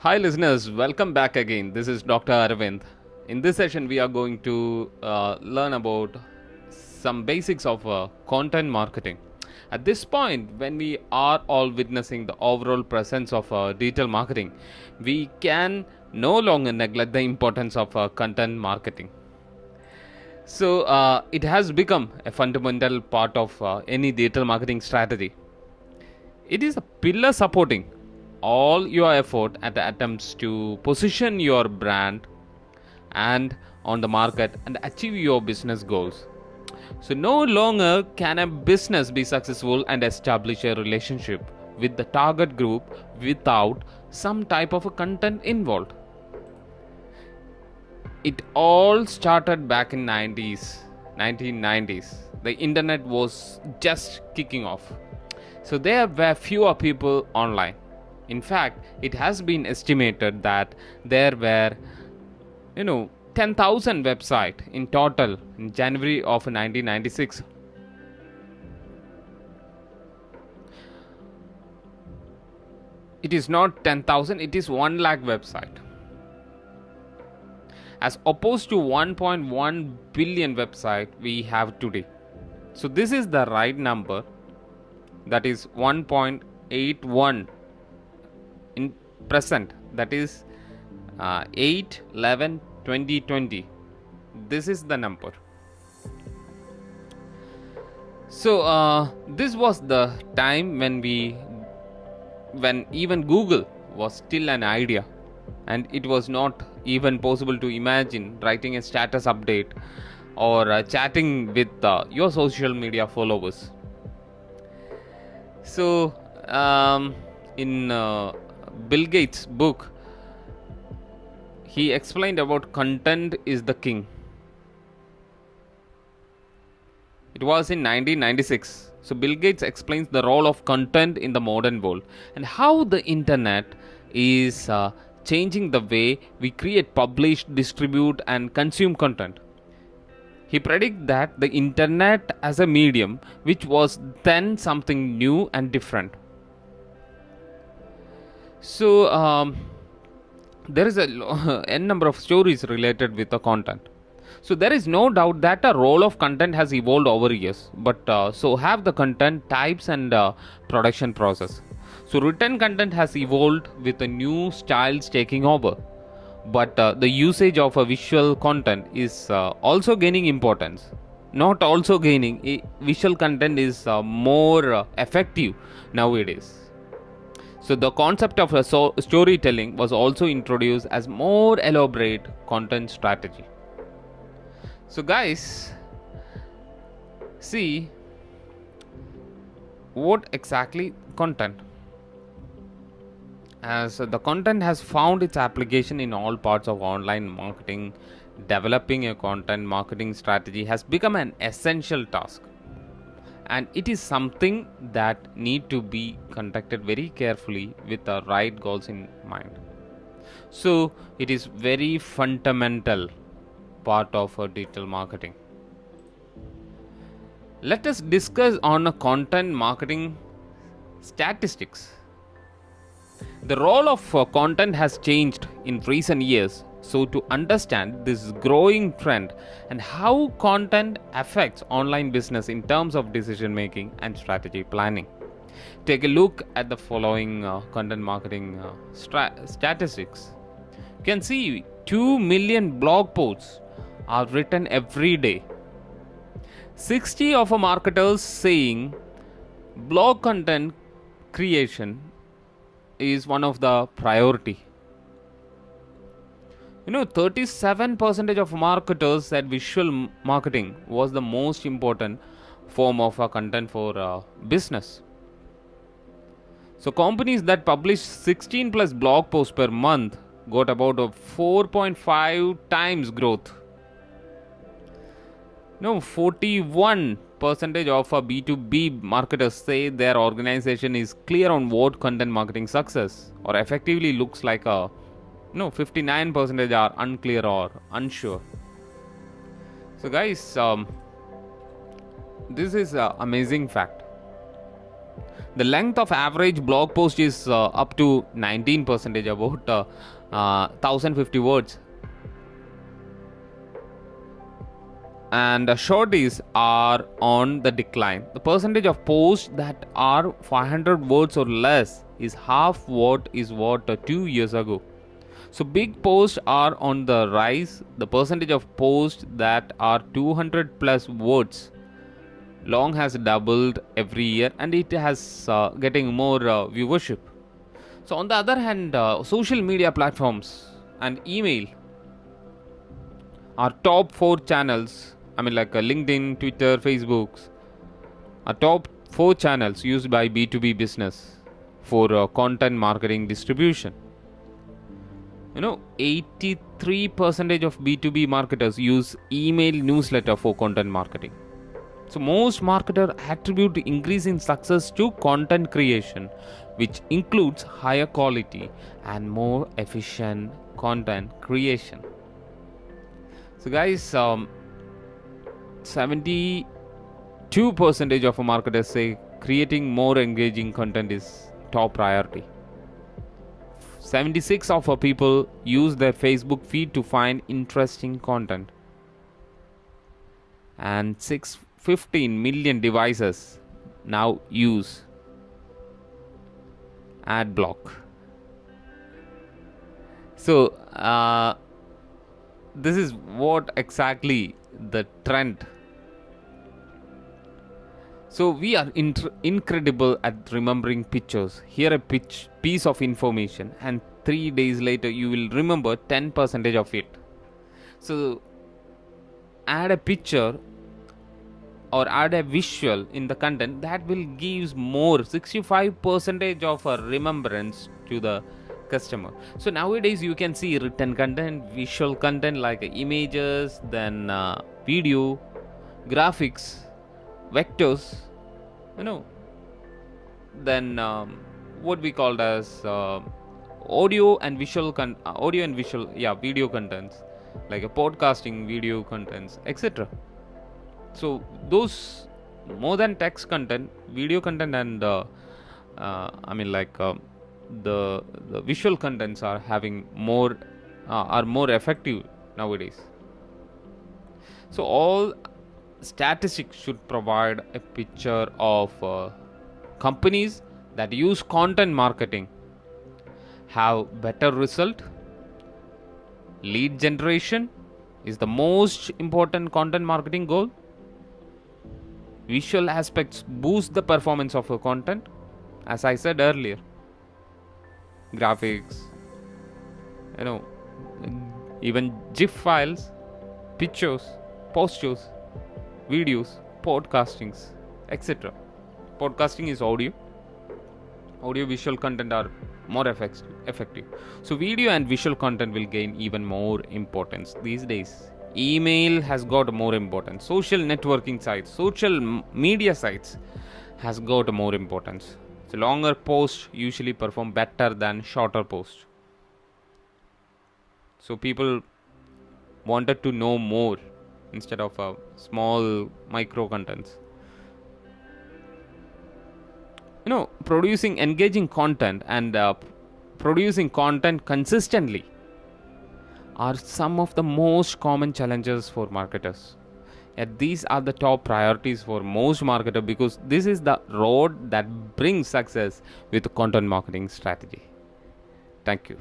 Hi, listeners. Welcome back again. This is Dr. Arvind. In this session, we are going to learn about some basics of content marketing. At this point, when we are all witnessing the overall presence of digital marketing, we can no longer neglect the importance of content marketing. So, it has become a fundamental part of any digital marketing strategy. It is a pillar supporting all your effort and attempts to position your brand and on the market and achieve your business goals. So no longer can a business be successful and establish a relationship with the target group without some type of a content involved. It all started back in 1990s. The internet was just kicking off. So there were fewer people online. In fact, it has been estimated that there were, 10,000 websites in total in January of 1996. It is not 10,000, it is 1 lakh website. As opposed to 1.1 billion website we have today. So this is the right number, that is 1.81 in present, that is 8 11 2020. This is the number. So this was the time when even Google was still an idea, and it was not even possible to imagine writing a status update or chatting with your social media followers. So in Bill Gates' book, he explained about content is the king. It was in 1996. So Bill Gates explains the role of content in the modern world and how the internet is changing the way we create, publish, distribute, and consume content. He predicted that the internet as a medium, which was then something new and different. So there is a n number of stories related with the content. So there is no doubt that the role of content has evolved over years, but so have the content types and production process. So written content has evolved with the new styles taking over, but the usage of a visual content is also gaining importance. Not also gaining, visual content is more effective nowadays. So the concept of a storytelling was also introduced as more elaborate content strategy. So guys, see what exactly content. As the content has found its application in all parts of online marketing, developing a content marketing strategy has become an essential task, and it is something that need to be conducted very carefully with the right goals in mind. So it is very fundamental part of digital marketing. Let us discuss on a content marketing statistics. The role of content has changed in recent years. So to understand this growing trend and how content affects online business in terms of decision making and strategy planning, take a look at the following content marketing statistics. You can see 2 million blog posts are written every day. 60 of a marketers saying blog content creation is one of the priority. 37% of marketers said visual marketing was the most important form of content for business. So companies that publish 16 plus blog posts per month got about a 4.5 times growth. 41% of B2B marketers say their organization is clear on what content marketing success or effectively looks like. 59% are unclear or unsure. So guys, this is an amazing fact. The length of average blog post is up to 19%, about 1050 words. And shorties are on the decline. The percentage of posts that are 500 words or less is half what 2 years ago. So big posts are on the rise. The percentage of posts that are 200 plus words long has doubled every year, and it has getting more viewership. So on the other hand, social media platforms and email are top 4 channels. I mean, like LinkedIn, Twitter, Facebook are top 4 channels used by B2B business for content marketing distribution. 83% of B2B marketers use email newsletter for content marketing. So most marketers attribute increase in success to content creation, which includes higher quality and more efficient content creation. So guys, 72% of marketers say creating more engaging content is top priority. 76% of people use their Facebook feed to find interesting content. And 615 million devices now use ad block. So this is what exactly the trend. So we are incredible at remembering pictures. Here a piece of information, and 3 days later you will remember 10% of it. So add a picture or add a visual in the content, that will gives more 65% of a remembrance to the customer. So nowadays you can see written content, visual content like images, then video, graphics, vectors, then what we called as audio and visual video contents, like a podcasting video contents, etc. So those more than text content, video content, and the visual contents are having more are more effective nowadays. So all statistics should provide a picture of companies that use content marketing have better result. Lead generation is the most important content marketing goal. Visual aspects boost the performance of a content, as I said earlier. Graphics, even GIF files, pictures, postures, videos, podcastings, etc. Podcasting is audio visual content are more effective. So video and visual content will gain even more importance these days. Email has got more importance. Social networking sites, social media sites has got more importance. So longer posts usually perform better than shorter posts. So people wanted to know more instead of small micro contents. Producing engaging content and producing content consistently are some of the most common challenges for marketers. Yet these are the top priorities for most marketers, because this is the road that brings success with content marketing strategy. Thank you.